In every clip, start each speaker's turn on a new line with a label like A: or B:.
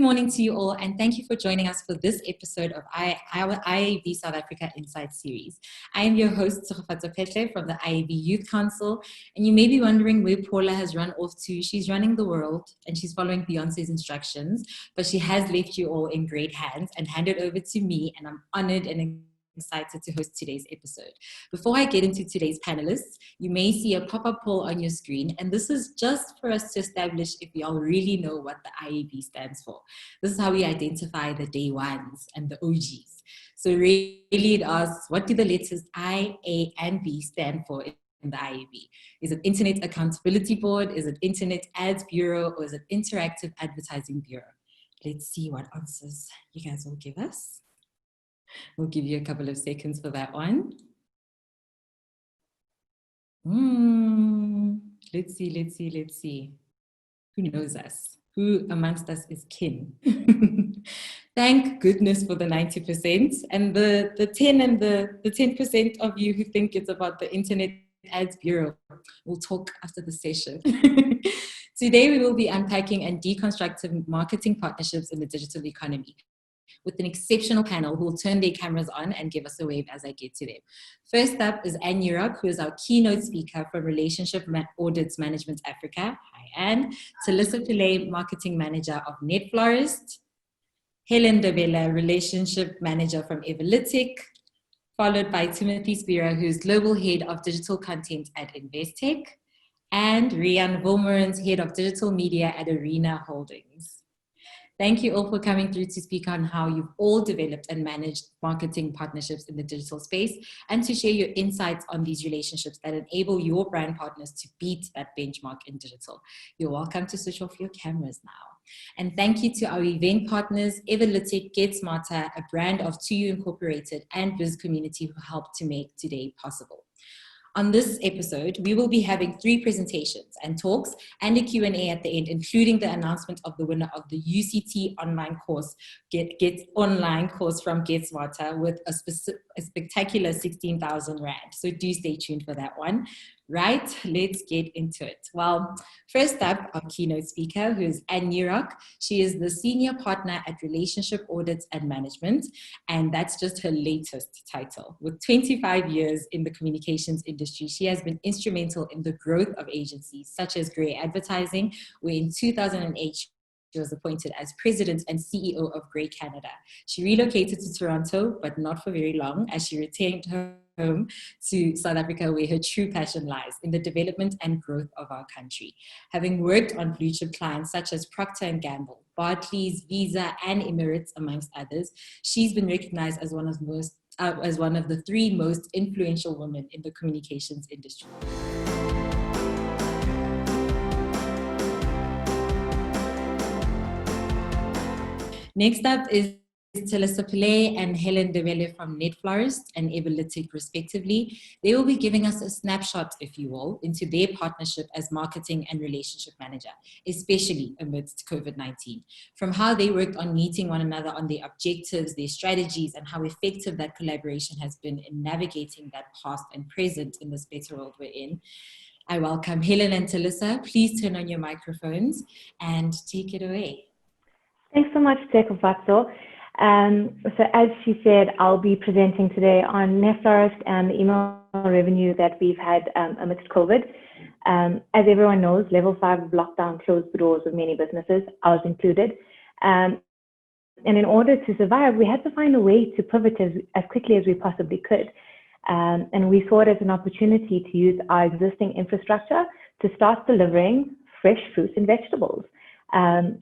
A: morning to you all, and thank you for joining us for this episode of our IAB South Africa Insights Series. I am your host, Tshegofatso-Phetlhe from the IAB Youth Council, and you may be wondering where Paula has run off to. She's running the world, and she's following Beyonce's instructions, but she has left you all in great hands and handed over to me, and I'm honored and excited to host today's episode. Before I get into today's panelists, you may see a pop-up poll on your screen, and this is just for us to establish if y'all really know what the IAB stands for. This is how we identify the day ones and the OGs. So really it asks, what do the letters I, A, and B stand for in the IAB? Is it Internet Accountability Board? Is it Internet Ads Bureau? Or is it Interactive Advertising Bureau? Let's see what answers you guys will give us. We'll give you a couple of seconds for that one. Let's see. Who knows us? Who amongst us is kin? Thank goodness for the 90%. And the 10% of you who think it's about the Internet Ads Bureau. We'll talk after the session. Today we will be unpacking and deconstructing marketing partnerships in the digital economy, with an exceptional panel who will turn their cameras on and give us a wave as I get to them. First up is Ann Nurock, who is our keynote speaker from Relationship Audit Management Africa. Hi, Ann. Tshegofatso-Phetlhe, Marketing Manager of NetFlorist. Helen Ndebele, Relationship Manager from Everlytic, followed by Timothy Spira, who is Global Head of Digital Content at Investec, and Riaan Wolmarans, Head of Digital Media at Arena Holdings. Thank you all for coming through to speak on how you've all developed and managed marketing partnerships in the digital space, and to share your insights on these relationships that enable your brand partners to beat that benchmark in digital. You're welcome to switch off your cameras now. And thank you to our event partners, Everlytic, Get Smarter, a brand of 2U Incorporated, and Biz Community, who helped to make today possible. On this episode, we will be having 3 presentations and talks and a Q&A at the end, including the announcement of the winner of the UCT online course, Get Online course from Get Smarter, with a spectacular 16,000 Rand. So do stay tuned for that one. Right, let's get into it. Well, first up, our keynote speaker, who is Ann Nurock. She is the Senior Partner at Relationship Audit Management, and that's just her latest title. With 25 years in the communications industry, she has been instrumental in the growth of agencies such as Grey Advertising, where in 2008, she was appointed as President and CEO of Grey Canada. She relocated to Toronto, but not for very long, as she returned home to South Africa, where her true passion lies in the development and growth of our country. Having worked on blue chip clients such as Procter & Gamble, Barclays, Visa, and Emirates, amongst others, she's been recognized as one of the 3 most influential women in the communications industry. Next up is Tshegofatso-Phetlhe and Helen Ndebele from NetFlorist and Everlytic, respectively. They will be giving us a snapshot, if you will, into their partnership as marketing and relationship manager, especially amidst COVID-19. From how they worked on meeting one another on their objectives, their strategies, and how effective that collaboration has been in navigating that past and present in this better world we're in. I welcome Helen and Tshegofatso. Please turn on your microphones and take it away.
B: Thanks so much, Tshegofatso. So as she said, I'll be presenting today on NetFlorist and the email revenue that we've had amidst COVID. As everyone knows, level 5 of lockdown closed the doors of many businesses, ours included. And in order to survive, we had to find a way to pivot as quickly as we possibly could. And we saw it as an opportunity to use our existing infrastructure to start delivering fresh fruits and vegetables.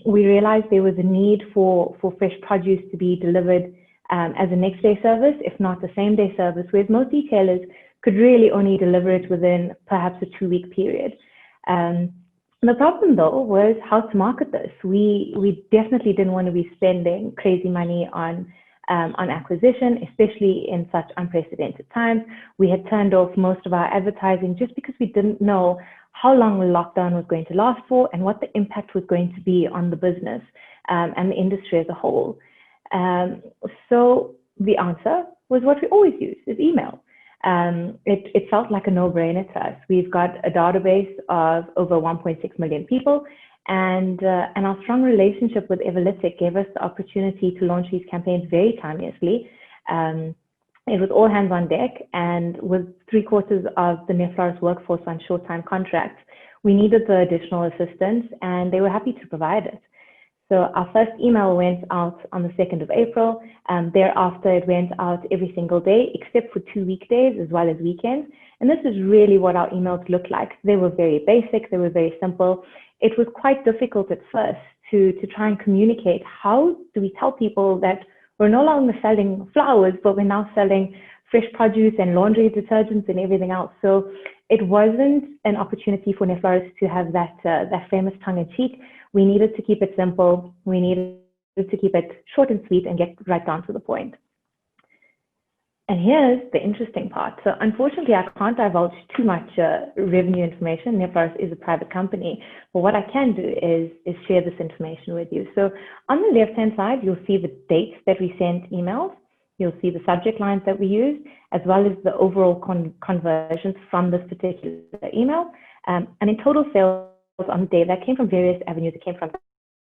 B: We realized there was a need for fresh produce to be delivered as a next day service, if not the same day service, whereas most retailers could really only deliver it within perhaps a 2-week period. The problem though was how to market this. We definitely didn't want to be spending crazy money on acquisition, especially in such unprecedented times. We had turned off most of our advertising just because we didn't know how long the lockdown was going to last for and what the impact was going to be on the business and the industry as a whole. So the answer was what we always use, is email. It felt like a no-brainer to us. We've got a database of over 1.6 million people, And our strong relationship with Investec gave us the opportunity to launch these campaigns very timeously. It was all hands on deck, and with 3/4 of the Neflar's workforce on short-time contracts, we needed the additional assistance, and they were happy to provide it. So our first email went out on the 2nd of April. Thereafter, it went out every single day, except for 2 weekdays as well as weekends. And this is really what our emails look like. They were very basic. They were very simple. It was quite difficult at first to try and communicate. How do we tell people that we're no longer selling flowers, but we're now selling fresh produce and laundry detergents and everything else? So it wasn't an opportunity for Neflar's to have that famous tongue-in-cheek. We needed to keep it simple. We needed to keep it short and sweet and get right down to the point. And here's the interesting part. So unfortunately, I can't divulge too much revenue information. Neflar's is a private company. But what I can do is share this information with you. So on the left-hand side, you'll see the dates that we sent emails. You'll see the subject lines that we use, as well as the overall conversions from this particular email. And in total sales on the day, that came from various avenues. It came from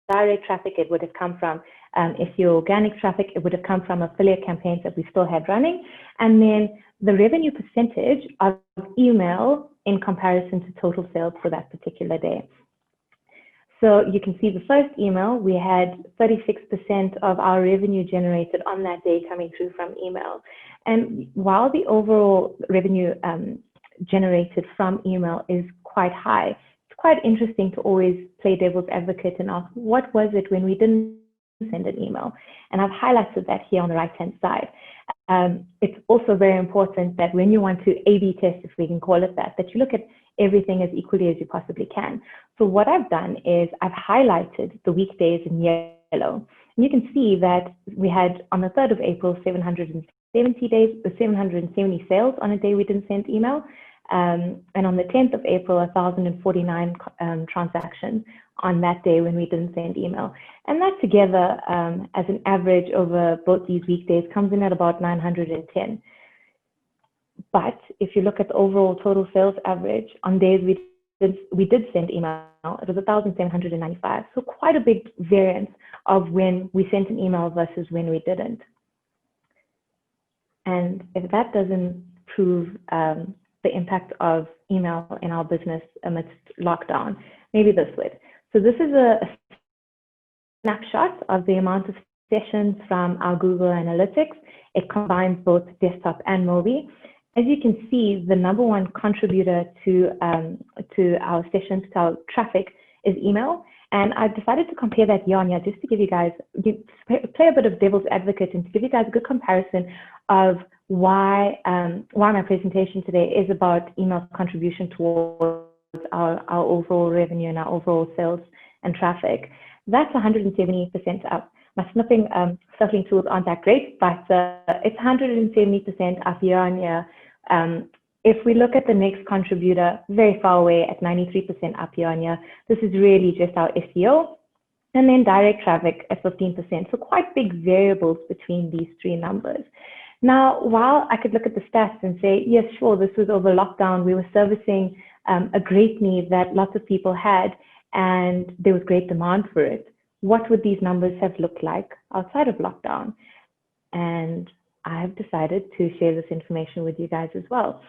B: direct traffic. It would have come from, if you're organic traffic, it would have come from affiliate campaigns that we still had running. And then the revenue percentage of email in comparison to total sales for that particular day. So you can see the first email, we had 36% of our revenue generated on that day coming through from email. And while the overall revenue generated from email is quite high, it's quite interesting to always play devil's advocate and ask, what was it when we didn't send an email? And I've highlighted that here on the right-hand side. It's also very important that when you want to A/B test, if we can call it that, that you look at everything as equally as you possibly can. So what I've done is I've highlighted the weekdays in yellow. And you can see that we had on the 3rd of April, 770 sales on a day we didn't send email. And on the 10th of April, 1,049 transactions on that day when we didn't send email. And that together, as an average over both these weekdays, comes in at about 910. But if you look at the overall total sales average, on days we did send email, it was 1,795. So quite a big variance of when we sent an email versus when we didn't. And if that doesn't prove the impact of email in our business amidst lockdown, maybe this would. So this is a snapshot of the amount of sessions from our Google Analytics. It combines both desktop and mobile. As you can see, the #1 contributor to our sessions, to our traffic, is email. And I've decided to compare that year on year just to give you guys, play a bit of devil's advocate and to give you guys a good comparison of why my presentation today is about email contribution towards our overall revenue and our overall sales and traffic. That's 170% up. My circling tools aren't that great, but it's 170% up year on year. If we look at the next contributor, very far away at 93% up year on year, this is really just our SEO. And then direct traffic at 15%. So quite big variables between these three numbers. Now, while I could look at the stats and say, yes, sure, this was over lockdown, we were servicing a great need that lots of people had, and there was great demand for it. What would these numbers have looked like outside of lockdown? And I have decided to share this information with you guys as well.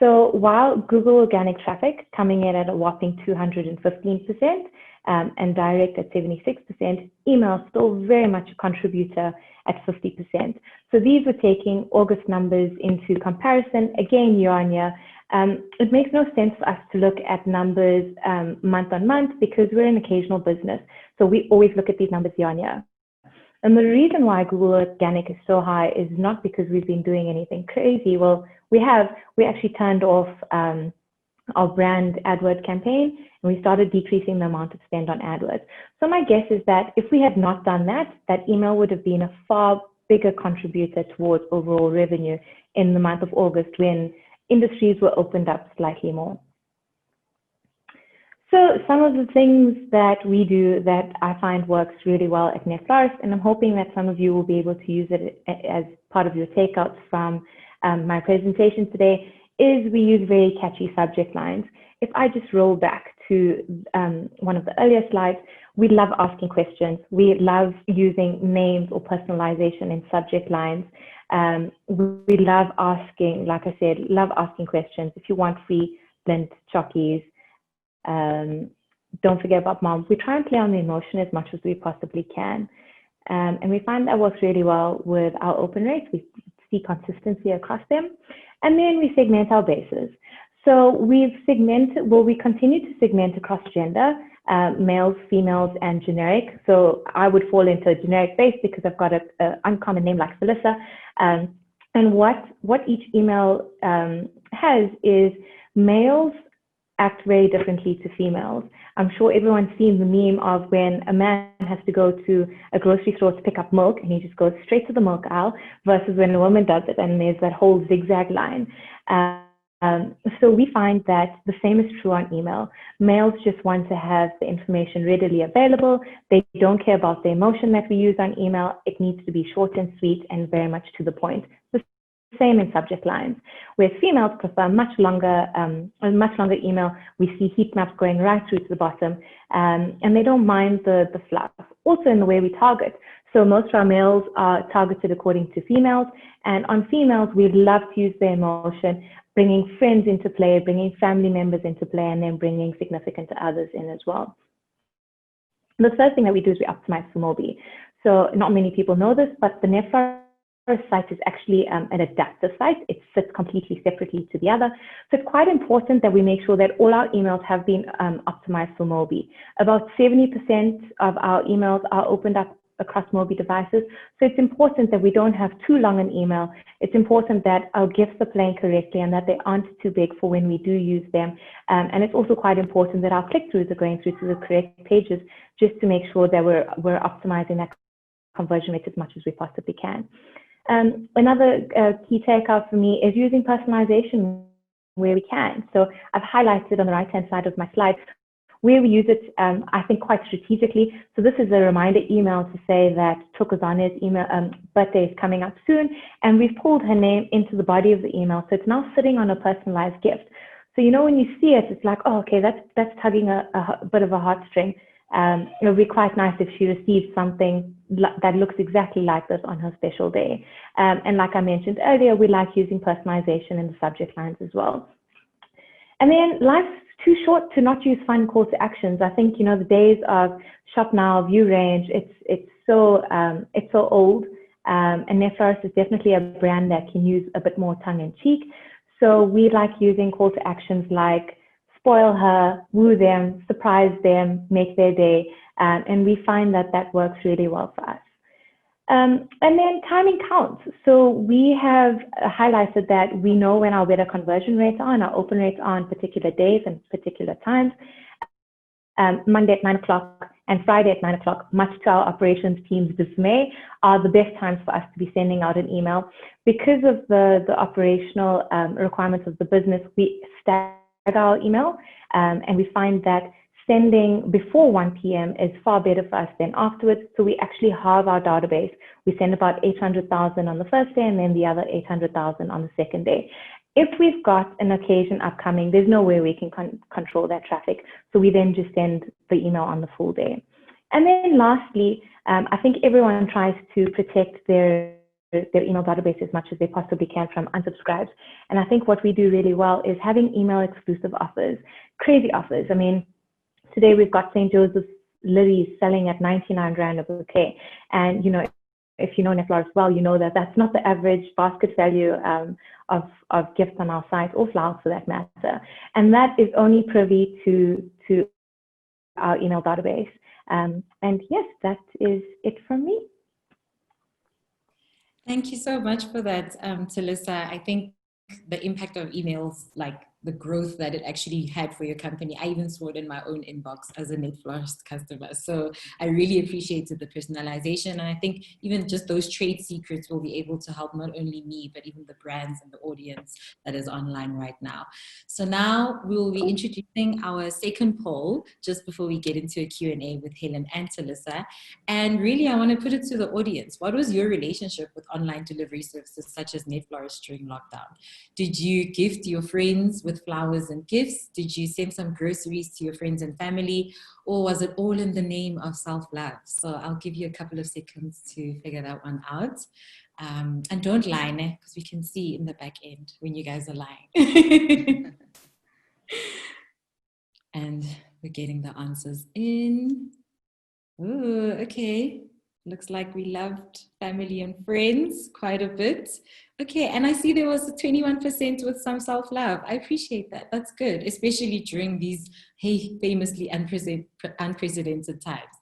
B: So while Google organic traffic coming in at a whopping 215% and direct at 76%, email still very much a contributor at 50%. So these were taking August numbers into comparison, again, year on year. It makes no sense for us to look at numbers month on month because we're an occasional business. So we always look at these numbers year on year. And the reason why Google Organic is so high is not because we've been doing anything crazy. Well, we actually turned off our brand AdWords campaign and we started decreasing the amount of spend on AdWords. So my guess is that if we had not done that, that email would have been a far bigger contributor towards overall revenue in the month of August when industries were opened up slightly more. So some of the things that we do that I find works really well at Neflar's, and I'm hoping that some of you will be able to use it as part of your takeouts from my presentation today, is we use very catchy subject lines. If I just roll back to one of the earlier slides, we love asking questions. We love using names or personalization in subject lines. We love asking, like I said, love asking questions. If you want free Lindt chockies, don't forget about mom. We try and play on the emotion as much as we possibly can. And we find that works really well with our open rates. We see consistency across them. And then we segment our bases. So we continue to segment across gender, males, females, and generic. So I would fall into a generic base because I've got an uncommon name like Felissa. And what each email has is males act very differently to females. I'm sure everyone's seen the meme of when a man has to go to a grocery store to pick up milk and he just goes straight to the milk aisle versus when a woman does it and there's that whole zigzag line. So we find that the same is true on email. Males just want to have the information readily available. They don't care about the emotion that we use on email. It needs to be short and sweet and very much to the point. The same in subject lines, where females prefer a much longer email. We see heat maps going right through to the bottom, and they don't mind the fluff. Also in the way we target. So most of our males are targeted according to females, and on females, we love to use the emotion, bringing friends into play, bringing family members into play, and then bringing significant others in as well. The third thing that we do is we optimize for MOBI. So not many people know this, but the NetFlower site is actually an adaptive site. It sits completely separately to the other. So it's quite important that we make sure that all our emails have been optimized for MOBI. About 70% of our emails are opened up across MOBI devices. So it's important that we don't have too long an email. It's important that our gifts are playing correctly and that they aren't too big for when we do use them. And it's also quite important that our click-throughs are going through to the correct pages just to make sure that we're optimizing that conversion rate as much as we possibly can. Another key takeout for me is using personalization where we can. So I've highlighted on the right-hand side of my slide where we use it, I think, quite strategically. So this is a reminder email to say that Thokozane's birthday is coming up soon, and we've pulled her name into the body of the email. So it's now sitting on a personalized gift. So you know when you see it, it's like, oh, okay, that's tugging a bit of a heartstring. It would be quite nice if she received something that looks exactly like this on her special day. And like I mentioned earlier, we like using personalization in the subject lines as well. And then life's too short to not use fun call to actions. I think, you know, the days of shop now, view range, it's so old. And NetFlower is definitely a brand that can use a bit more tongue in cheek. So we like using call to actions like spoil her, woo them, surprise them, make their day. And we find that that works really well for us. And then timing counts. So we have highlighted that we know when our better conversion rates are and our open rates are on particular days and particular times. Monday at 9 o'clock and Friday at 9 o'clock, much to our operations team's dismay, are the best times for us to be sending out an email. Because of the operational requirements of the business, we stagger our email, and we find that sending before 1 p.m. is far better for us than afterwards. So we actually halve our database. We send about 800,000 on the first day and then the other 800,000 on the second day. If we've got an occasion upcoming, there's no way we can control that traffic. So we then just send the email on the full day. And then lastly, I think everyone tries to protect their email database as much as they possibly can from unsubscribes. And I think what we do really well is having email exclusive offers, crazy offers. I mean, today we've got St. Joseph's lilies selling at 99 Rand a bouquet. And, you know, if you know NetFlower as well, you know that that's not the average basket value of gifts on our site, or flowers for that matter. And that is only privy to our email database. And yes, that is it from me.
A: Thank you so much for that, Talissa. I think the impact of emails, like the growth that it actually had for your company, I even saw it in my own inbox as a NetFlower customer. So I really appreciated the personalization. And I think even just those trade secrets will be able to help not only me, but even the brands and the audience that is online right now. So now we will be introducing our second poll just before we get into a Q&A with Helen and Talissa. And really, I want to put it to the audience. What was your relationship with online delivery services such as NetFlower during lockdown? Did you gift your friends with with flowers and gifts? Did you send some groceries to your friends and family? Or was it all in the name of self-love? So I'll give you a couple of seconds to figure that one out. And don't lie, because we can see in the back end when you guys are lying. And we're getting the answers in. Oh, okay. Looks like we loved family and friends quite a bit. Okay, and I see there was a 21% with some self-love. I appreciate that. That's good, especially during these famously unprecedented times.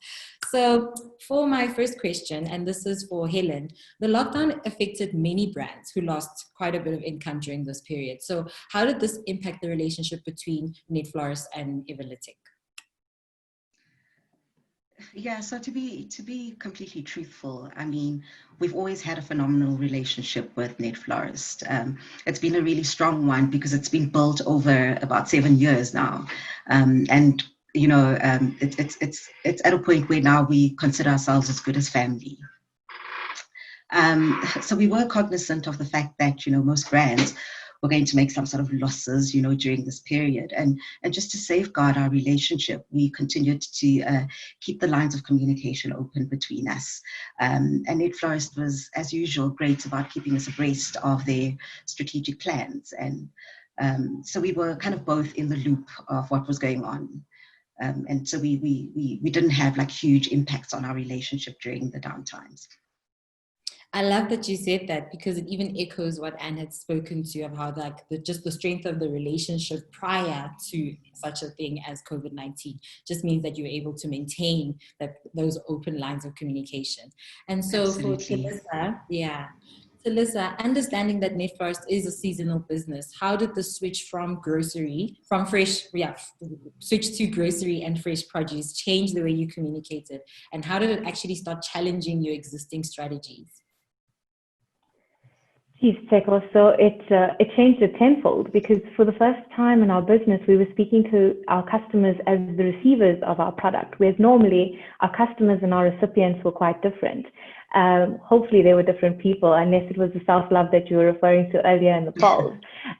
A: So for my first question, and this is for Helen, the lockdown affected many brands who lost quite a bit of income during this period. So how did this impact the relationship between Netflorist and Evelytic?
C: Yeah, so to be completely truthful, I mean, we've always had a phenomenal relationship with Netflorist. It's been a really strong one because it's been built over about 7 years now, and you know, it's at a point where now we consider ourselves as good as family. So we were cognizant of the fact that, you know, most brands were going to make some sort of losses, you know, during this period. And just to safeguard our relationship, we continued to keep the lines of communication open between us. And Netflorist was, as usual, great about keeping us abreast of their strategic plans. And so we were kind of both in the loop of what was going on. And so we didn't have like huge impacts on our relationship during the downtimes.
A: I love that you said that, because it even echoes what Anne had spoken to of how like just the strength of the relationship prior to such a thing as COVID-19 just means that you're able to maintain those open lines of communication. And so
C: Absolutely.
A: for Talissa, understanding that Netflorist is a seasonal business, how did the switch switch to grocery and fresh produce change the way you communicated? And how did it actually start challenging your existing strategies?
B: Geez, Tshegofatso, so it changed it tenfold, because for the first time in our business, we were speaking to our customers as the receivers of our product, whereas normally our customers and our recipients were quite different. Hopefully they were different people, unless it was the self-love that you were referring to earlier in the polls.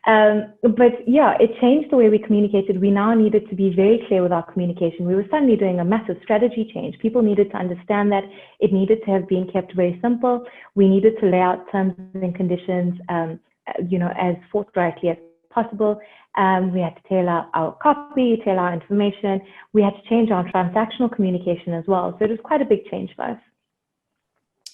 B: But yeah, it changed the way we communicated. We now needed to be very clear with our communication. We were suddenly doing a massive strategy change. People needed to understand that it needed to have been kept very simple. We needed to lay out terms and conditions, you know, as forthrightly as possible. We had to tailor our copy, tailor our information. We had to change our transactional communication as well. So it was quite a big change for us.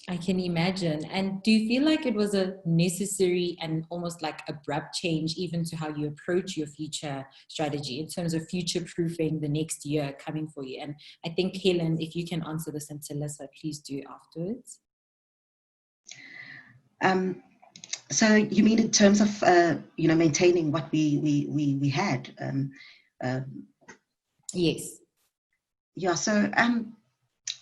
A: I can imagine. And do you feel like it was a necessary and almost like abrupt change even to how you approach your future strategy in terms of future-proofing the next year coming for you? And I think, Helen, if you can answer this, and Talissa, please do afterwards.
C: So you mean in terms of, you know, maintaining what we had?
A: Yes.
C: Yeah, so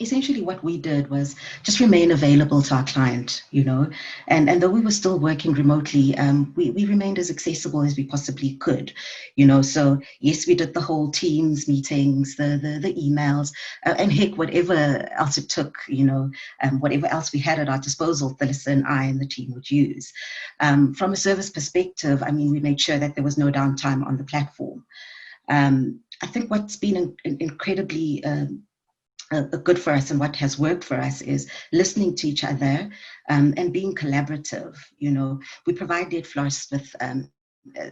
C: essentially what we did was just remain available to our client, you know, and though we were still working remotely, we remained as accessible as we possibly could, you know. So yes, we did the whole Teams meetings, the emails, and heck, whatever else it took, you know, whatever else we had at our disposal, Talissa and I and the team would use. From a service perspective, I mean, we made sure that there was no downtime on the platform. I think what's been incredibly good for us and what has worked for us is listening to each other and being collaborative. You know, we provide Netflorist with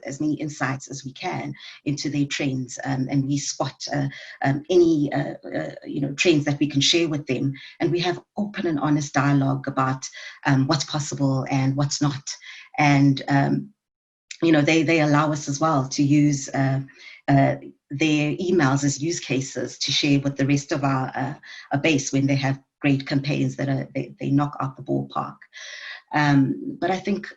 C: as many insights as we can into their trends, and we spot any you know, trends that we can share with them, and we have open and honest dialogue about what's possible and what's not. And you know, they allow us as well to use their emails as use cases to share with the rest of our base when they have great campaigns that they knock out the ballpark. But I think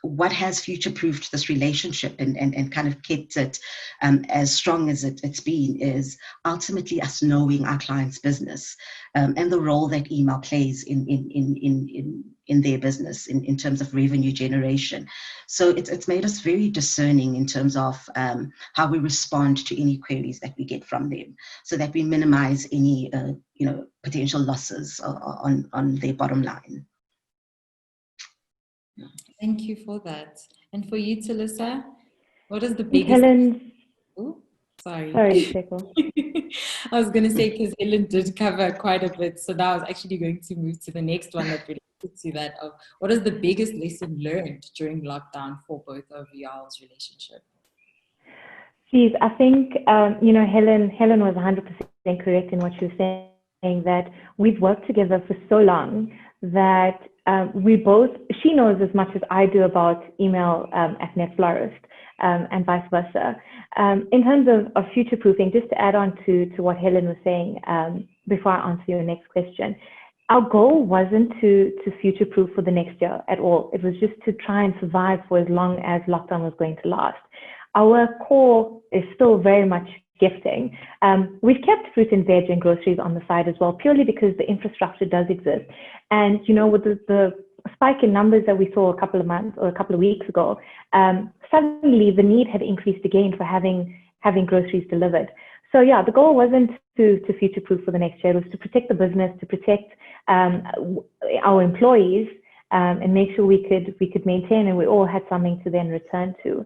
C: what has future-proofed this relationship and kind of kept it as strong as it's been is ultimately us knowing our client's business and the role that email plays in their business in terms of revenue generation. So it's made us very discerning in terms of how we respond to any queries that we get from them, so that we minimize any you know, potential losses on their bottom line.
A: Thank you for that. And for you, Talissa? What is the
B: I think
A: biggest?
B: Helen's,
A: Oh, sorry.
B: sorry, Tshegofatso.
A: I was going to say, because Helen did cover quite a bit. So now I was actually going to move to the next one that related to that of what is the biggest lesson learned during lockdown for both of y'all's relationship?
B: Geez, I think, Helen was 100% correct in what she was saying, that we've worked together for so long that she knows as much as I do about email at NetFlorist, and vice versa. In terms of future-proofing, just to add on to what Helen was saying before I answer your next question, our goal wasn't to future-proof for the next year at all. It was just to try and survive for as long as lockdown was going to last. Our core is still very much gifting. We've kept fruit and veg and groceries on the side as well, purely because the infrastructure does exist. And, with the spike in numbers that we saw a couple of months or a couple of weeks ago, suddenly the need had increased again for having groceries delivered. So yeah, the goal wasn't to future-proof for the next year. It was to protect the business, to protect our employees, and make sure we could maintain, and we all had something to then return to.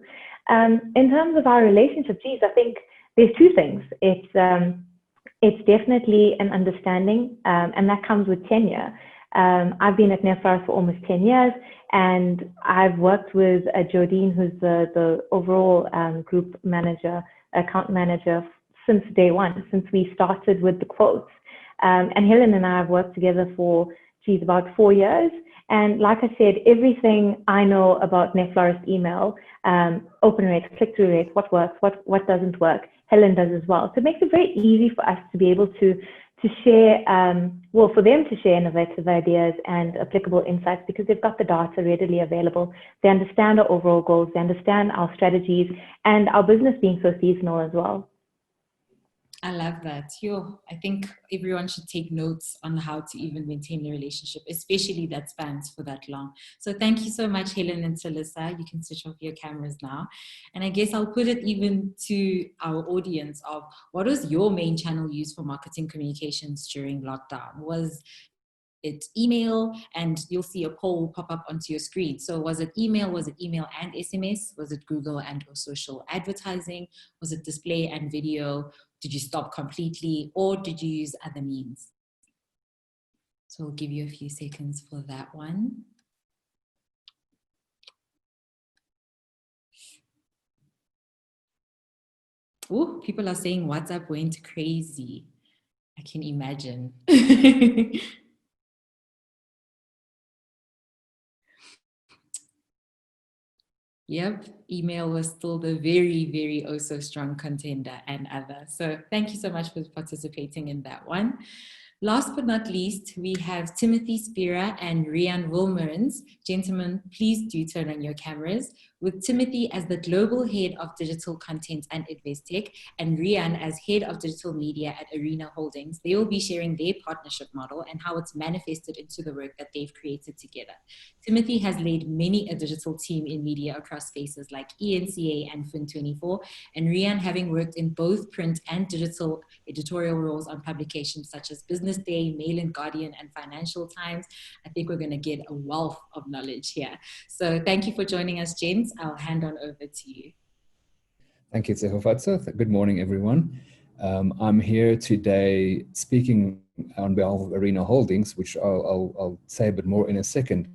B: In terms of our relationship, geez, I think there's two things. It's definitely an understanding, and that comes with tenure. I've been at NetFlorist for almost 10 years, and I've worked with Jodine, who's the overall group manager, account manager, since day one, since we started with the quotes. And Helen and I have worked together for, about 4 years. And like I said, everything I know about NetFlorist email, open rates, click-through rates, what works, what doesn't work, Helen does as well. So it makes it very easy for us to be able to share, for them to share innovative ideas and applicable insights, because they've got the data readily available. They understand our overall goals, they understand our strategies, and our business being so seasonal as well.
A: I love that. I think everyone should take notes on how to even maintain a relationship, especially that spans for that long. So thank you so much, Helen and Talissa. You can switch off your cameras now. And I guess I'll put it even to our audience of what was your main channel used for marketing communications during lockdown? Was it email? And you'll see a poll pop up onto your screen. So was it email? Was it email and SMS? Was it Google and or social advertising? Was it display and video? Did you stop completely, or did you use other means? So I'll give you a few seconds for that one. Oh, people are saying WhatsApp went crazy. I can imagine. Yep, email was still the very, very oh so strong contender and other. So thank you so much for participating in that one. Last but not least, we have Timothy Spira and Riaan Wolmarans. Gentlemen, please do turn on your cameras. With Timothy as the Global Head of Digital Content and Investec, and Riaan as Head of Digital Media at Arena Holdings, they will be sharing their partnership model and how it's manifested into the work that they've created together. Timothy has led many a digital team in media across spaces like ENCA and Fin24, and Riaan, having worked in both print and digital editorial roles on publications such as Business Day, Mail and Guardian, and Financial Times, I think we're going to get a wealth of knowledge here. So thank you for joining us, gents. I'll hand on over to you.
D: Thank you, Tshegofatso. Good morning, everyone. I'm here today speaking on behalf of Arena Holdings, which I'll say a bit more in a second.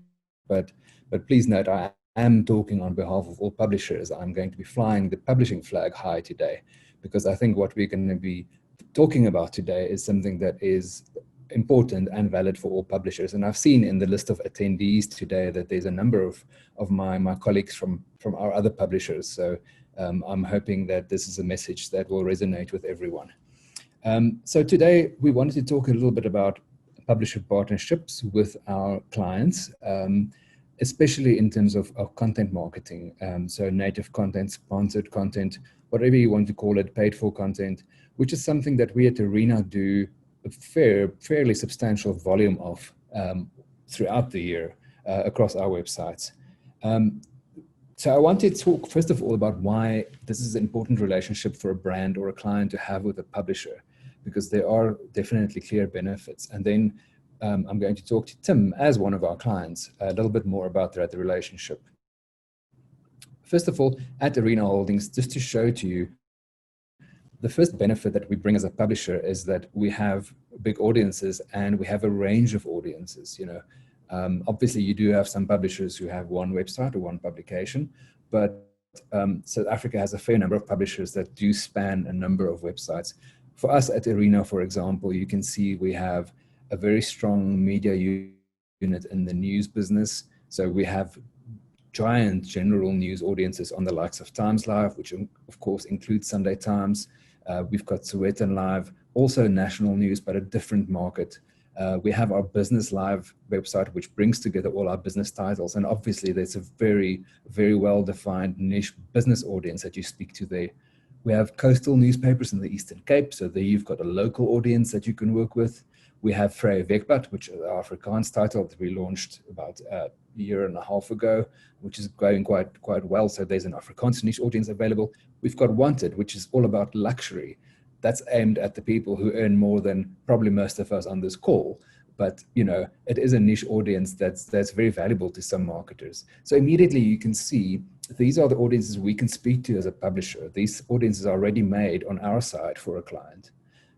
D: But please note, I am talking on behalf of all publishers. I'm going to be flying the publishing flag high today, because I think what we're going to be talking about today is something that is important and valid for all publishers. And I've seen in the list of attendees today that there's a number of my colleagues from our other publishers. So I'm hoping that this is a message that will resonate with everyone. So today we wanted to talk a little bit about publisher partnerships with our clients, especially in terms of content marketing. So native content, sponsored content, whatever you want to call it, paid for content, which is something that we at Arena do a fairly substantial volume of throughout the year across our websites. So I want to talk first of all about why this is an important relationship for a brand or a client to have with a publisher, because there are definitely clear benefits. And then I'm going to talk to Tim as one of our clients a little bit more about that relationship. First of all, at Arena Holdings, just to show to you, the first benefit that we bring as a publisher is that we have big audiences and we have a range of audiences. Obviously, you do have some publishers who have one website or one publication, but South Africa has a fair number of publishers that do span a number of websites. For us at Arena, for example, you can see we have a very strong media unit in the news business. So we have giant general news audiences on the likes of Times Live, which of course includes Sunday Times. We've got Sowetan Live, also national news, but a different market. We have our Business Live website, which brings together all our business titles. And obviously there's a very, very well-defined niche business audience that you speak to there. We have coastal newspapers in the Eastern Cape. So there you've got a local audience that you can work with. We have Vrye Weekblad, which is our Afrikaans title that we launched about a year and a half ago, which is going quite well. So there's an Afrikaans niche audience available. We've got Wanted, which is all about luxury. That's aimed at the people who earn more than probably most of us on this call. But, it is a niche audience that's very valuable to some marketers. So immediately you can see these are the audiences we can speak to as a publisher. These audiences are already made on our side for a client.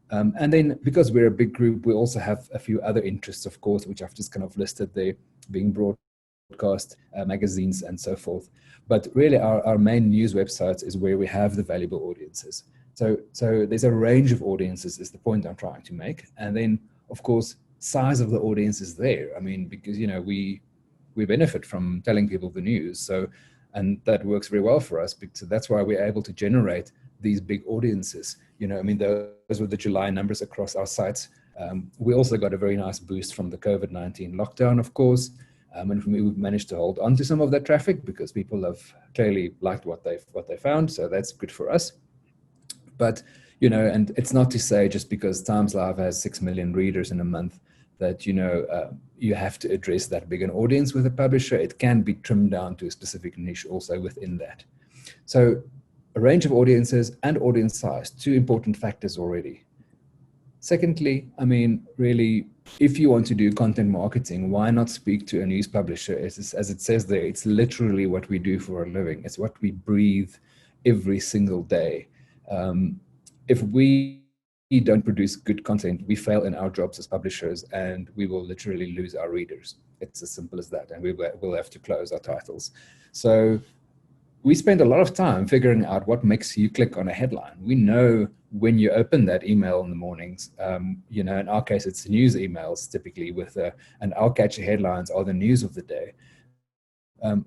D: And then because we're a big group, we also have a few other interests, of course, which I've just kind of listed there, being broadcast, magazines, and so forth. But really our main news websites is where we have the valuable audiences. So there's a range of audiences is the point I'm trying to make. And then, of course, size of the audience is there. I mean, because, we benefit from telling people the news. And that works very well for us, because that's why we're able to generate these big audiences. Those were the July numbers across our sites. We also got a very nice boost from the COVID-19 lockdown, of course. And we've managed to hold on to some of that traffic because people have clearly liked what they found. So that's good for us. But, and it's not to say just because Times Live has 6 million readers in a month that, you have to address that big an audience with a publisher. It can be trimmed down to a specific niche also within that. So a range of audiences and audience size, two important factors already. Secondly, really, if you want to do content marketing, why not speak to a news publisher? As it says there, it's literally what we do for a living. It's what we breathe every single day. If we don't produce good content, we fail in our jobs as publishers and we will literally lose our readers. It's as simple as that. And we'll have to close our titles. So we spend a lot of time figuring out what makes you click on a headline. We know when you open that email in the mornings, in our case, it's news emails typically and our catchy headlines are the news of the day.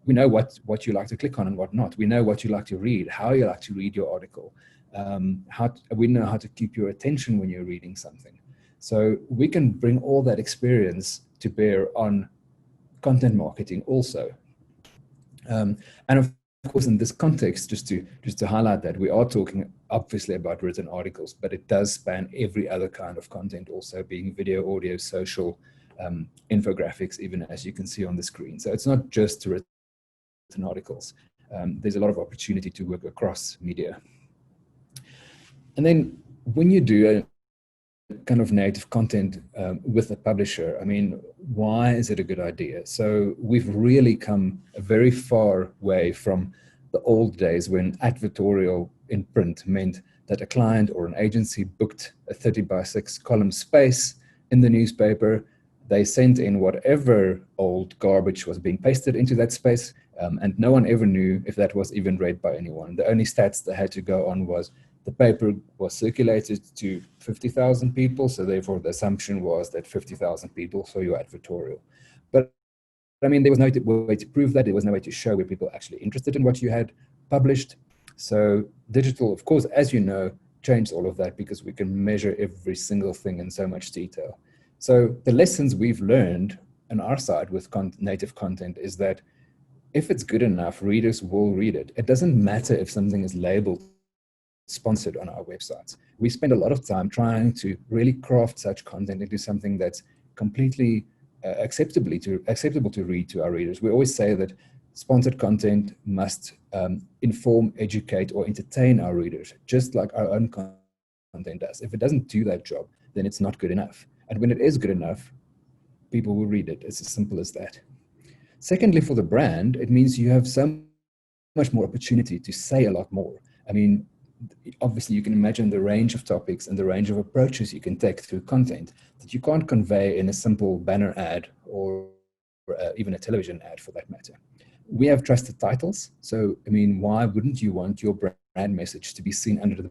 D: We know what you like to click on and what not. We know what you like to read, how you like to read your article. We know how to keep your attention when you're reading something. So we can bring all that experience to bear on content marketing also. And of course, in this context, just to highlight that, we are talking obviously about written articles, but it does span every other kind of content also, being video, audio, social, infographics, even as you can see on the screen. So it's not just written articles. There's a lot of opportunity to work across media. And then when you do a kind of native content with a publisher, why is it a good idea? So we've really come a very far way from the old days when advertorial in print meant that a client or an agency booked a 30x6 column space in the newspaper. They sent in whatever old garbage was being pasted into that space, and no one ever knew if that was even read by anyone. The only stats they had to go on was the paper was circulated to 50,000 people, so therefore the assumption was that 50,000 people saw your advertorial. But there was no way to prove that. There was no way to show were people actually interested in what you had published. So digital, of course, as you know, changed all of that because we can measure every single thing in so much detail. So the lessons we've learned on our side with native content is that if it's good enough, readers will read it. It doesn't matter if something is labeled sponsored on our websites. We spend a lot of time trying to really craft such content into something that's completely acceptable to read to our readers. We always say that sponsored content must inform, educate, or entertain our readers, just like our own content does. If it doesn't do that job, then it's not good enough. And when it is good enough, people will read it. It's as simple as that. Secondly, for the brand, it means you have so much more opportunity to say a lot more. I mean, obviously you can imagine the range of topics and the range of approaches you can take through content that you can't convey in a simple banner ad or even a television ad for that matter. We have trusted titles. So, I mean, why wouldn't you want your brand message to be seen under the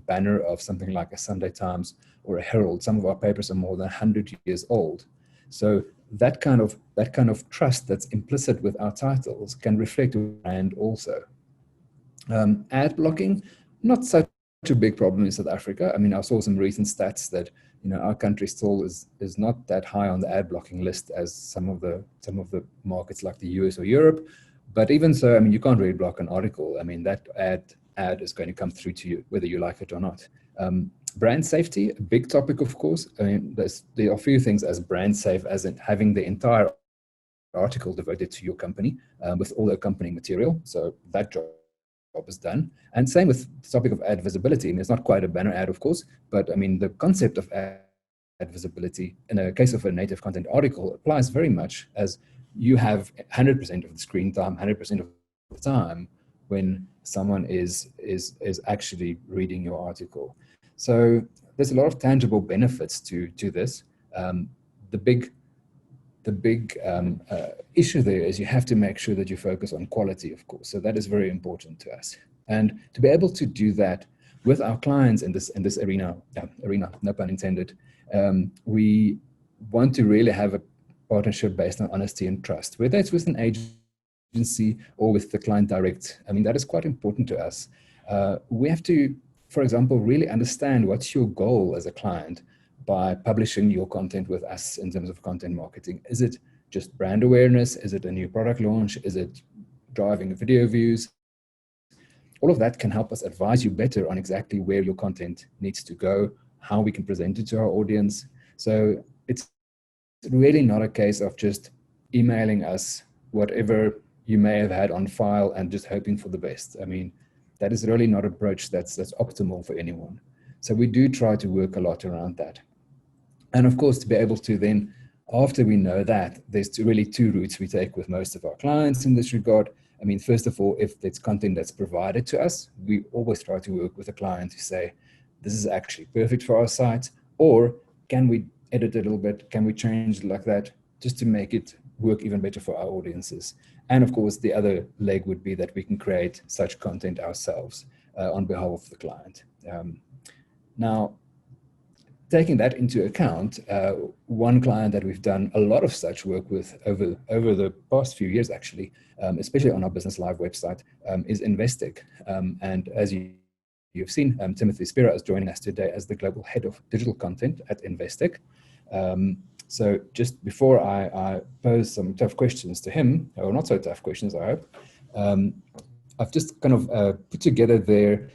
D: banner of something like a Sunday Times or a Herald? Some of our papers are more than 100 years old. So that kind of trust that's implicit with our titles can reflect a brand also. Ad blocking, not such a big problem in South Africa. I mean, I saw some recent stats that our country still is not that high on the ad blocking list as some of the markets like the US or Europe. But even so, I mean, you can't really block an article. I mean, that ad is going to come through to you whether you like it or not. Brand safety, a big topic, of course. I mean, there are a few things as brand safe as in having the entire article devoted to your company with all the accompanying material. So that job is done. And same with the topic of ad visibility. I mean, it's not quite a banner ad, of course, but I mean, the concept of ad visibility in a case of a native content article applies very much as you have 100% of the screen time, 100% of the time when someone is actually reading your article. So there's a lot of tangible benefits to this. The big issue there is you have to make sure that you focus on quality, of course. So that is very important to us. And to be able to do that with our clients in this arena, no pun intended, we want to really have a partnership based on honesty and trust, whether it's with an agency or with the client direct. I mean, that is quite important to us. We have to, for example, really understand what's your goal as a client by publishing your content with us in terms of content marketing. Is it just brand awareness? Is it a new product launch? Is it driving video views? All of that can help us advise you better on exactly where your content needs to go, how we can present it to our audience. So it's really not a case of just emailing us whatever you may have had on file and just hoping for the best. I mean, that is really not an approach that's optimal for anyone. So we do try to work a lot around that. And of course, to be able to then, after we know that, there's really two routes we take with most of our clients in this regard. I mean, first of all, if it's content that's provided to us, we always try to work with a client to say, this is actually perfect for our site, or can we edit it a little bit? Can we change it like that just to make it work even better for our audiences? And of course, the other leg would be that we can create such content ourselves on behalf of the client. Now, taking that into account, one client that we've done a lot of such work with over the past few years, actually, especially on our Business Live website, is Investec. And as you've seen, Timothy Spira is joining us today as the Global Head of Digital Content at Investec. So just before I pose some tough questions to him, or not so tough questions, I hope, I've just kind of put together there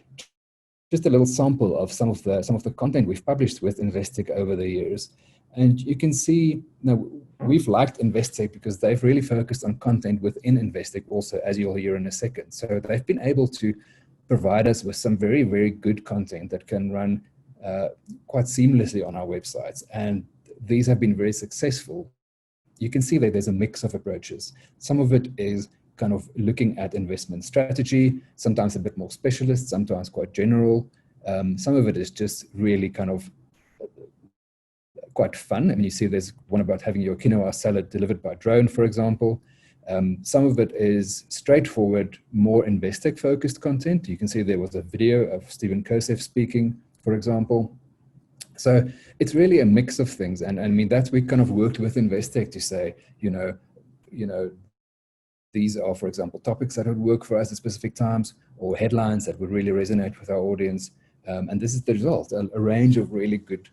D: just a little sample of some of the content we've published with Investec over the years. And you can see, we've liked Investec because they've really focused on content within Investec also, as you'll hear in a second. So they've been able to provide us with some very, very good content that can run quite seamlessly on our websites. And these have been very successful. You can see that there's a mix of approaches. Some of it is kind of looking at investment strategy, sometimes a bit more specialist, sometimes quite general. Some of it is just really kind of quite fun. I mean, you see there's one about having your quinoa salad delivered by drone, for example. Some of it is straightforward, more Investec focused content. You can see there was a video of Stephen Kosef speaking, for example. So it's really a mix of things. And I mean, we kind of worked with Investec to say, these are, for example, topics that would work for us at specific times, or headlines that would really resonate with our audience. And this is the result, a range of really good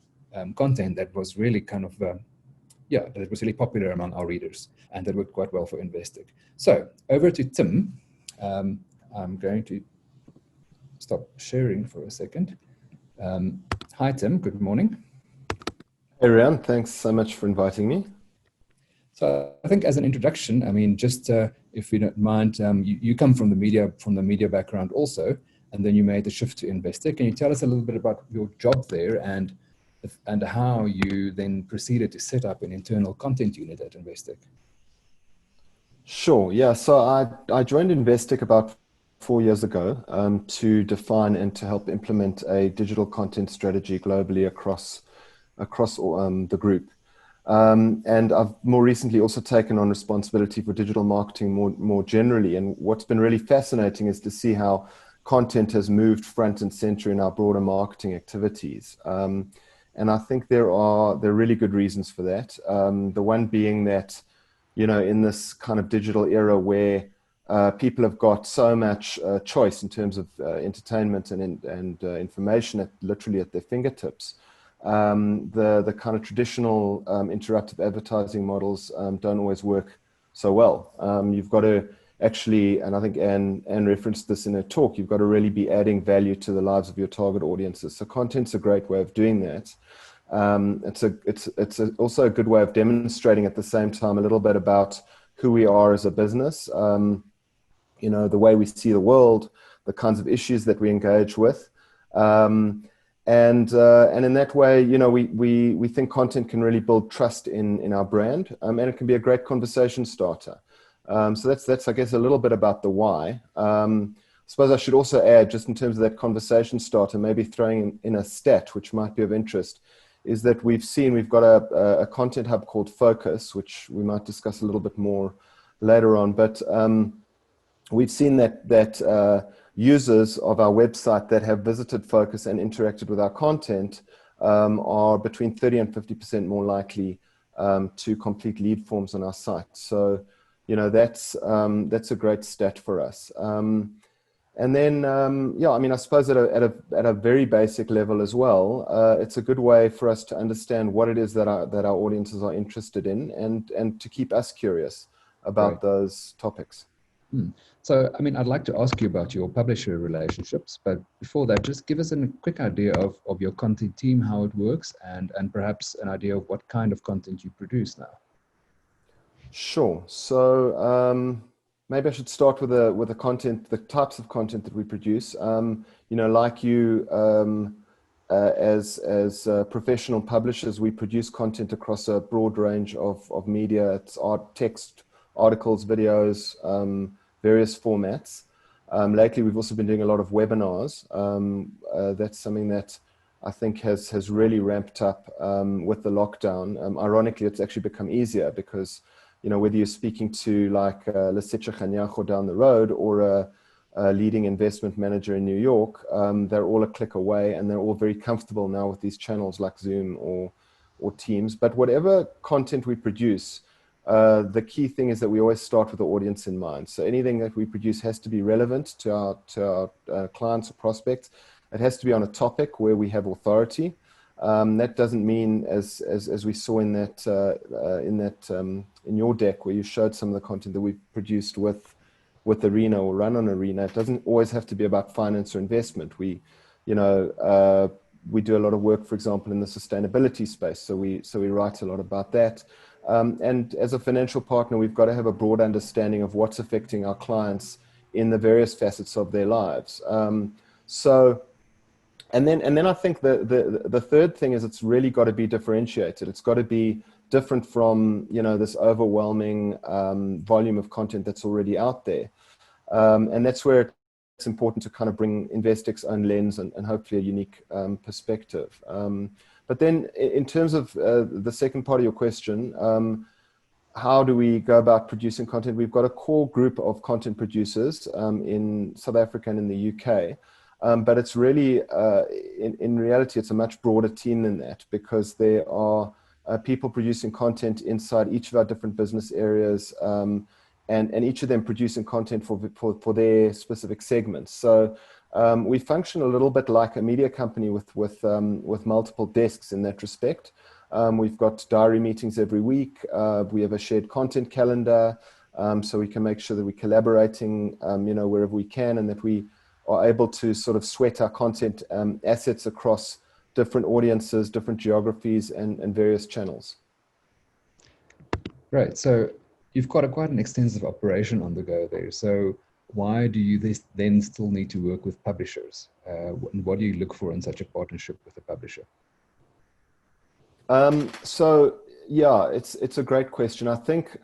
D: content that was really kind of, that was really popular among our readers, and that worked quite well for Investec. So over to Tim. I'm going to stop sharing for a second. Hi, Tim. Good morning.
E: Hey, Riaan. Thanks so much for inviting me.
D: So I think as an introduction, I mean, just if you don't mind, you come from the media background also, and then you made the shift to Investec. Can you tell us a little bit about your job there and how you then proceeded to set up an internal content unit at Investec?
E: Sure. Yeah. So I joined Investec about 4 years ago to define and to help implement a digital content strategy globally across the group. And I've more recently also taken on responsibility for digital marketing more generally. And what's been really fascinating is to see how content has moved front and center in our broader marketing activities. And I think there are really good reasons for that. The one being that, you know, in this kind of digital era where people have got so much choice in terms of entertainment and information literally at their fingertips, the kind of traditional interactive advertising models don't always work so well. You've got to actually, and I think Anne referenced this in her talk, you've got to really be adding value to the lives of your target audiences. So content's a great way of doing that. It's also a good way of demonstrating at the same time a little bit about who we are as a business, you know, the way we see the world, the kinds of issues that we engage with. And in that way, you know, we think content can really build trust in our brand, and it can be a great conversation starter. So that's I guess a little bit about the why. I suppose I should also add, just in terms of that conversation starter, maybe throwing in a stat which might be of interest, is that we've got a content hub called Focus, which we might discuss a little bit more later on. But we've seen that users of our website that have visited Focus and interacted with our content are between 30 and 50% more likely to complete lead forms on our site. So, you know, that's a great stat for us. And then, yeah, I mean, I suppose at a very basic level as well, it's a good way for us to understand what it is that our audiences are interested in, and to keep us curious about those topics.
D: So, I mean, I'd like to ask you about your publisher relationships, but before that, just give us a quick idea of your content team, how it works, and perhaps an idea of what kind of content you produce now.
E: Sure. So maybe I should start with the content, the types of content that we produce. You know, like you, as professional publishers, we produce content across a broad range of media. It's art, text, articles, videos, various formats. Lately, we've also been doing a lot of webinars. That's something that I think has really ramped up with the lockdown. Ironically, it's actually become easier because, you know, whether you're speaking to like Tshegofatso-Phetlhe down the road or a leading investment manager in New York, they're all a click away, and they're all very comfortable now with these channels like Zoom or Teams. But whatever content we produce, the key thing is that we always start with the audience in mind. So anything that we produce has to be relevant to our clients or prospects. It has to be on a topic where we have authority. That doesn't mean, as we saw in your deck where you showed some of the content that we've produced with Arena or run on Arena, it doesn't always have to be about finance or investment. We do a lot of work, for example, in the sustainability space. So we write a lot about that. And as a financial partner, we've got to have a broad understanding of what's affecting our clients in the various facets of their lives. And then I think the third thing is it's really got to be differentiated. It's got to be different from, you know, this overwhelming volume of content that's already out there. And that's where it's important to kind of bring Investec's own lens and hopefully a unique perspective. But then in terms of the second part of your question, how do we go about producing content? We've got a core group of content producers in South Africa and in the UK. But it's really, in reality, it's a much broader team than that, because there are people producing content inside each of our different business areas, and each of them producing content for their specific segments. So we function a little bit like a media company with multiple desks in that respect. We've got diary meetings every week. We have a shared content calendar, so we can make sure that we're collaborating, you know, wherever we can, and that we are able to sort of sweat our content assets across different audiences, different geographies, and various channels.
D: Right. So you've got quite an extensive operation on the go there. So why do you then still need to work with publishers? And what do you look for in such a partnership with a publisher?
E: So yeah, it's a great question. I think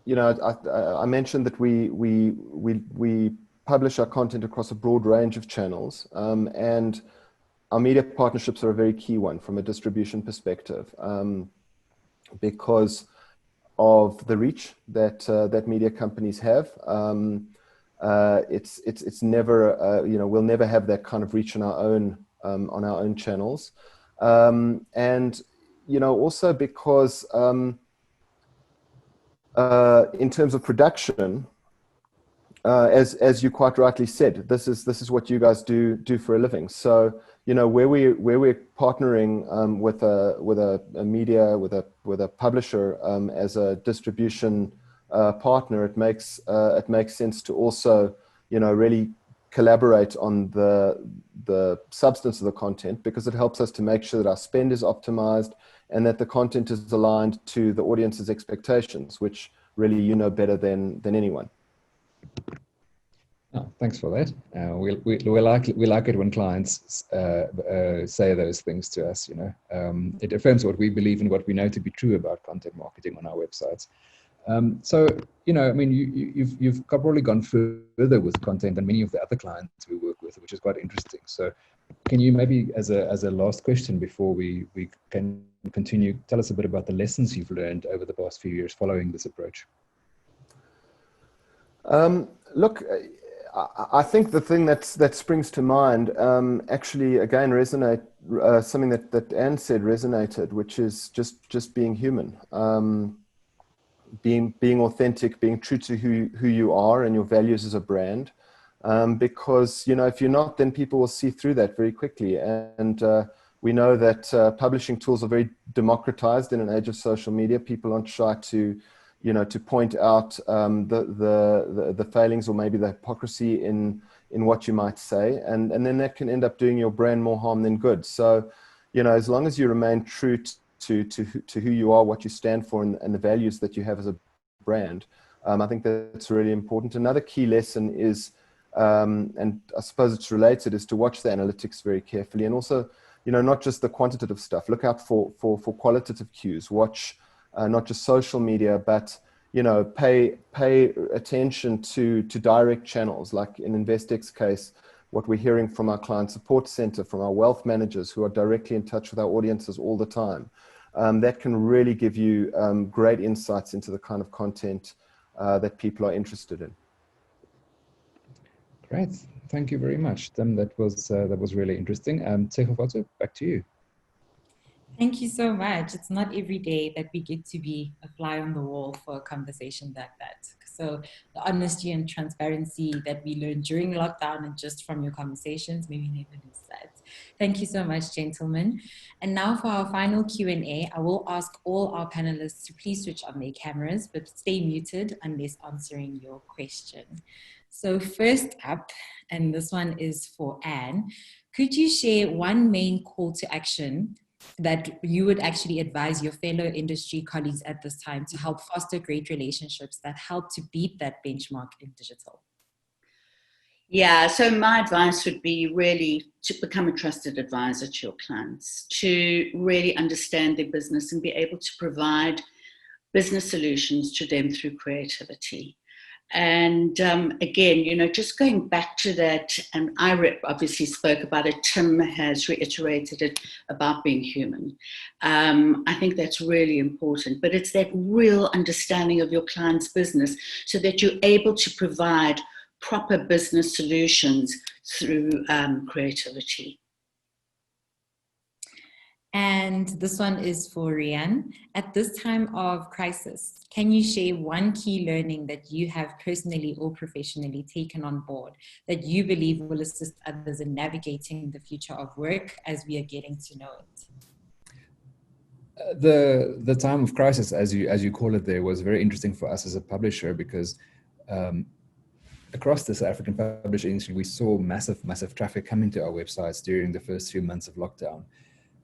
E: I mentioned that we publish our content across a broad range of channels, and our media partnerships are a very key one from a distribution perspective, because of the reach that that media companies have. It's never, we'll never have that kind of reach on our own channels, and also because in terms of production, as you quite rightly said, this is what you guys do for a living. So where we're partnering with a media, with a publisher as a distribution partner, it makes sense to also really collaborate on the substance of the content, because it helps us to make sure that our spend is optimized and that the content is aligned to the audience's expectations, which really better than anyone.
D: Oh, thanks for that. We like it when clients say those things to us. It affirms what we believe and what we know to be true about content marketing on our websites. So you've probably gone further with content than many of the other clients we work with, which is quite interesting. So can you maybe, as a last question before we can continue, tell us a bit about the lessons you've learned over the past few years following this approach?
E: Look, I think the thing that springs to mind, actually, again, something that Anne said resonated, which is just being human, being authentic, being true to who you are and your values as a brand. Because if you're not, then people will see through that very quickly. And we know that publishing tools are very democratized in an age of social media. People aren't shy to point out the failings or maybe the hypocrisy in what you might say, and then that can end up doing your brand more harm than good. So, as long as you remain true to who you are, what you stand for, and the values that you have as a brand, I think that's really important. Another key lesson is, and I suppose it's related, is to watch the analytics very carefully, and also, not just the quantitative stuff. Look out for qualitative cues. Watch. Not just social media, but pay attention to direct channels, like in Investec's case, what we're hearing from our client support center, from our wealth managers who are directly in touch with our audiences all the time. That can really give you great insights into the kind of content that people are interested in.
D: Great, thank you very much, Tim. That was really interesting. Tshegofatso, back to you.
A: Thank you so much. It's not every day that we get to be a fly on the wall for a conversation like that. So the honesty and transparency that we learned during lockdown and just from your conversations, maybe never lose that. Thank you so much, gentlemen. And now for our final Q&A, I will ask all our panelists to please switch on their cameras, but stay muted unless answering your question. So first up, and this one is for Anne, could you share one main call to action that you would actually advise your fellow industry colleagues at this time to help foster great relationships that help to beat that benchmark in digital?
F: Yeah, so my advice would be really to become a trusted advisor to your clients, to really understand their business and be able to provide business solutions to them through creativity. And again, just going back to that, and I obviously spoke about it, Tim has reiterated it about being human. I think that's really important, but it's that real understanding of your client's business so that you're able to provide proper business solutions through creativity.
A: And this one is for Riaan. At this time of crisis, can you share one key learning that you have personally or professionally taken on board that you believe will assist others in navigating the future of work as we are getting to know it?
D: The time of crisis, as you call it there, was very interesting for us as a publisher because across the South African publishing industry, we saw massive traffic coming to our websites during the first few months of lockdown.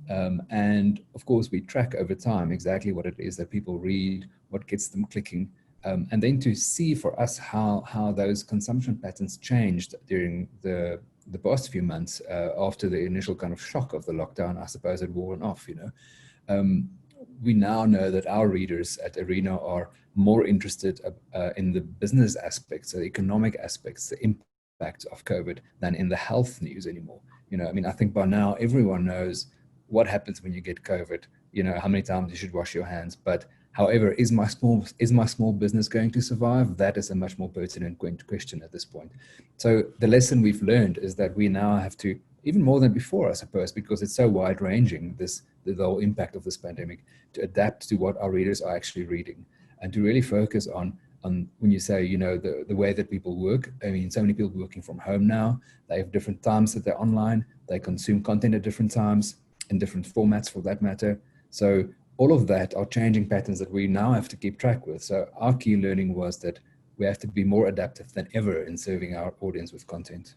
D: And of course, we track over time exactly what it is that people read, what gets them clicking, and then to see for us how those consumption patterns changed during the past few months after the initial kind of shock of the lockdown. I suppose it worn off. we now know that our readers at Arena are more interested in the business aspects, the economic aspects, the impact of COVID, than in the health news anymore. You know, I mean, I think by now everyone knows what happens when you get COVID, you know, how many times you should wash your hands. But however, is my small business going to survive? That is a much more pertinent question at this point. So the lesson we've learned is that we now have to, even more than before, I suppose, because it's so wide ranging, the whole impact of this pandemic, to adapt to what our readers are actually reading, and to really focus on when you say, you know, the way that people work. I mean, so many people working from home now, they have different times that they're online, they consume content at different times, in different formats for that matter. So all of that are changing patterns that we now have to keep track with. So our key learning was that we have to be more adaptive than ever in serving our audience with content.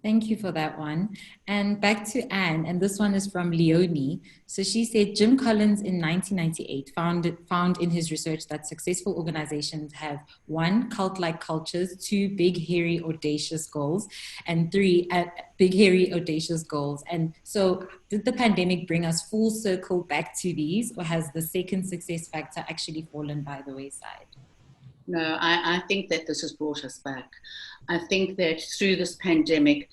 A: Thank you for that one. And back to Anne, and this one is from Leonie. So she said, Jim Collins in 1998 found in his research that successful organizations have 1, cult-like cultures, 2, big, hairy, audacious goals, and 3, big, hairy, audacious goals. And so did the pandemic bring us full circle back to these, or has the second success factor actually fallen by the wayside?
F: No, I think that this has brought us back. I think that through this pandemic,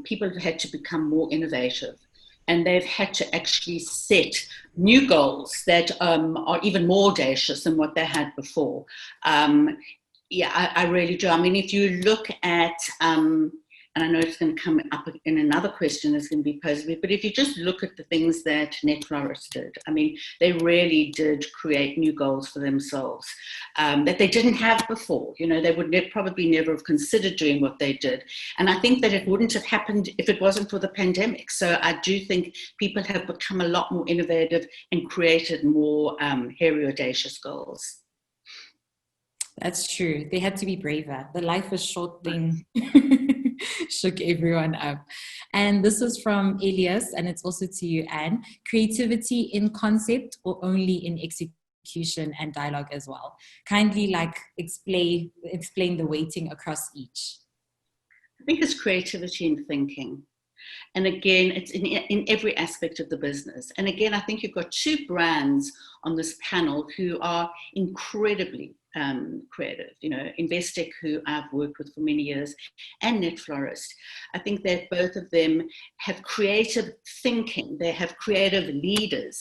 F: people have had to become more innovative, and they've had to actually set new goals that are even more audacious than what they had before. Yeah, I really do. I mean, if you look at, and I know it's going to come up in another question that's going to be posed, but if you just look at the things that NetFlorist did, I mean, they really did create new goals for themselves that they didn't have before. You know, they would probably never have considered doing what they did. And I think that it wouldn't have happened if it wasn't for the pandemic. So I do think people have become a lot more innovative and created more hairy, audacious goals.
A: That's true. They had to be braver. The life is short thing shook everyone up. And this is from Elias, and it's also to you, Anne. Creativity in concept or only in execution and dialogue as well? Kindly explain the weighting across each.
F: I think it's creativity in thinking. And again, it's in every aspect of the business. And again, I think you've got 2 brands on this panel who are incredibly creative. You know, Investec, who I've worked with for many years, and NetFlorist. I think that both of them have creative thinking. They have creative leaders.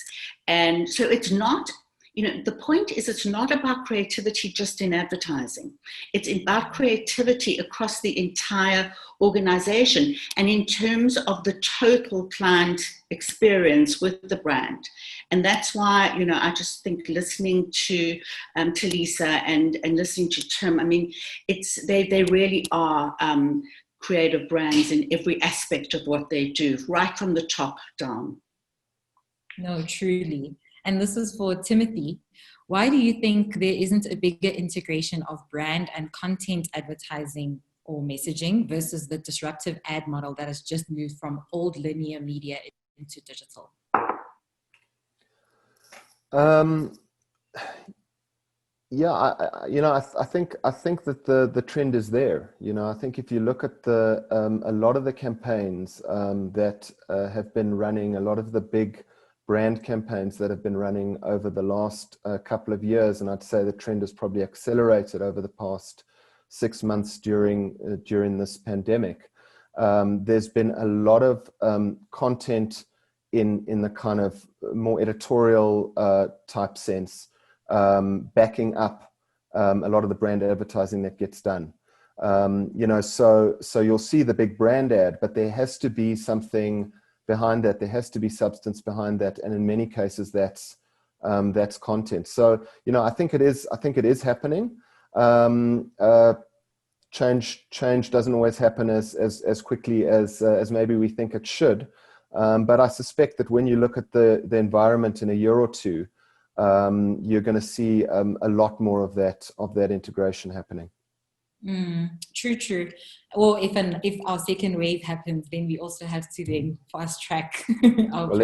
F: And so it's not, you know, the point is it's not about creativity just in advertising. It's about creativity across the entire organization and in terms of the total client experience with the brand. And that's why, you know, I just think listening to Lisa and listening to Tim, I mean, they really are creative brands in every aspect of what they do, right from the top down.
A: No, truly. And this is for Timothy. Why do you think there isn't a bigger integration of brand and content advertising or messaging versus the disruptive ad model that has just moved from old linear media into digital?
E: Yeah, I think that the trend is there. You know, I think if you look at a lot of the campaigns that have been running, a lot of the big brand campaigns that have been running over the last couple of years, and I'd say the trend has probably accelerated over the past 6 months during this pandemic. There's been a lot of content in the kind of more editorial type sense, backing up a lot of the brand advertising that gets done. You know, so you'll see the big brand ad, but there has to be something behind that. There has to be substance behind that, and in many cases, that's content. So, you know, I think it is happening. Change doesn't always happen as quickly as maybe we think it should. But I suspect that when you look at the environment in a year or two, you're going to see a lot more of that integration happening.
A: True. Well, if our second wave happens, then we also have to then fast track our
E: well,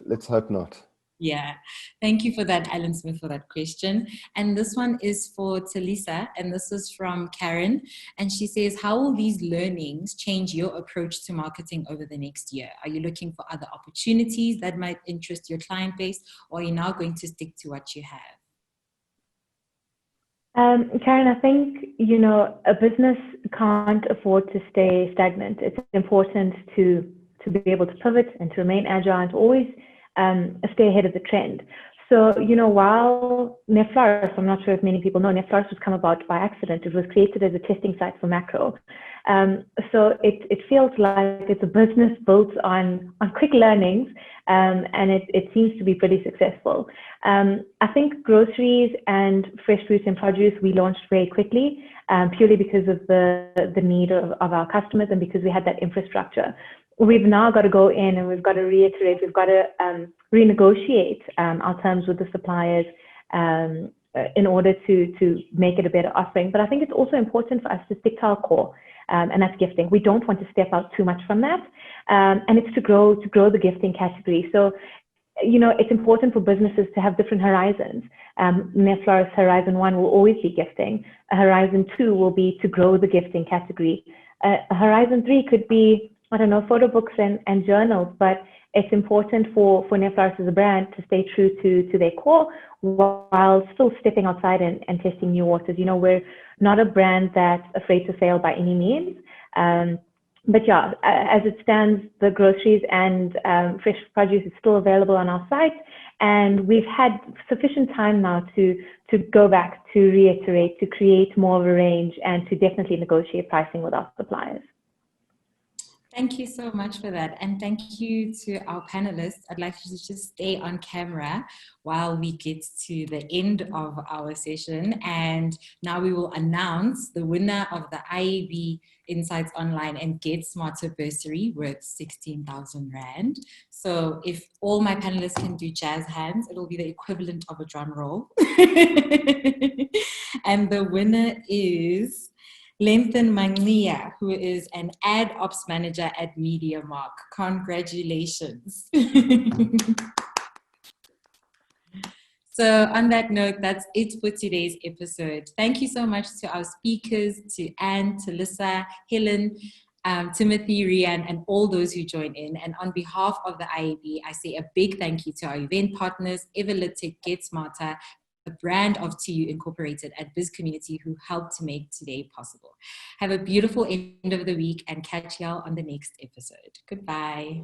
E: let's hope not.
A: Yeah, thank you for that, Alan Smith, for that question. And this one is for Talisa, and this is from Karen. And she says, how will these learnings change your approach to marketing over the next year? Are you looking for other opportunities that might interest your client base, or are you now going to stick to what you have?
B: Karen, I think, a business can't afford to stay stagnant. It's important to be able to pivot and to remain agile and to always stay ahead of the trend. So, while Neflaris, I'm not sure if many people know, Neflaris was come about by accident. It was created as a testing site for macro. So it feels like it's a business built on quick learnings, and it seems to be pretty successful. I think groceries and fresh fruits and produce we launched very quickly, purely because of the need of our customers and because we had that infrastructure. We've now got to go in and we've got to reiterate, we've got to renegotiate our terms with the suppliers in order to make it a better offering. But I think it's also important for us to stick to our core, and that's gifting. We don't want to step out too much from that, and it's to grow the gifting category. So, it's important for businesses to have different horizons. Neflaris Horizon 1 will always be gifting. A Horizon 2 will be to grow the gifting category. A Horizon 3 could be, I don't know, photo books and journals, but it's important for Neflaris as a brand to stay true to their core while still stepping outside and testing new waters. We're not a brand that's afraid to fail by any means. But yeah, as it stands, the groceries and fresh produce is still available on our site. And we've had sufficient time now to go back, to reiterate, to create more of a range and to definitely negotiate pricing with our suppliers.
A: Thank you so much for that. And thank you to our panelists. I'd like you to just stay on camera while we get to the end of our session. And now we will announce the winner of the IAB Insights Online and Get Smarter bursary worth 16,000 Rand. So if all my panelists can do jazz hands, it'll be the equivalent of a drum roll. And the winner is Lenthan Manglia, who is an ad ops manager at MediaMark. Congratulations. So on that note, that's it for today's episode. Thank you so much to our speakers, to Anne, Talisa, Helen, Timothy, Riaan, and all those who join in. And on behalf of the IAB, I say a big thank you to our event partners, Everlytic, Get Smarter, the brand of TU Incorporated at Biz Community, who helped to make today possible. Have a beautiful end of the week and catch y'all on the next episode. Goodbye.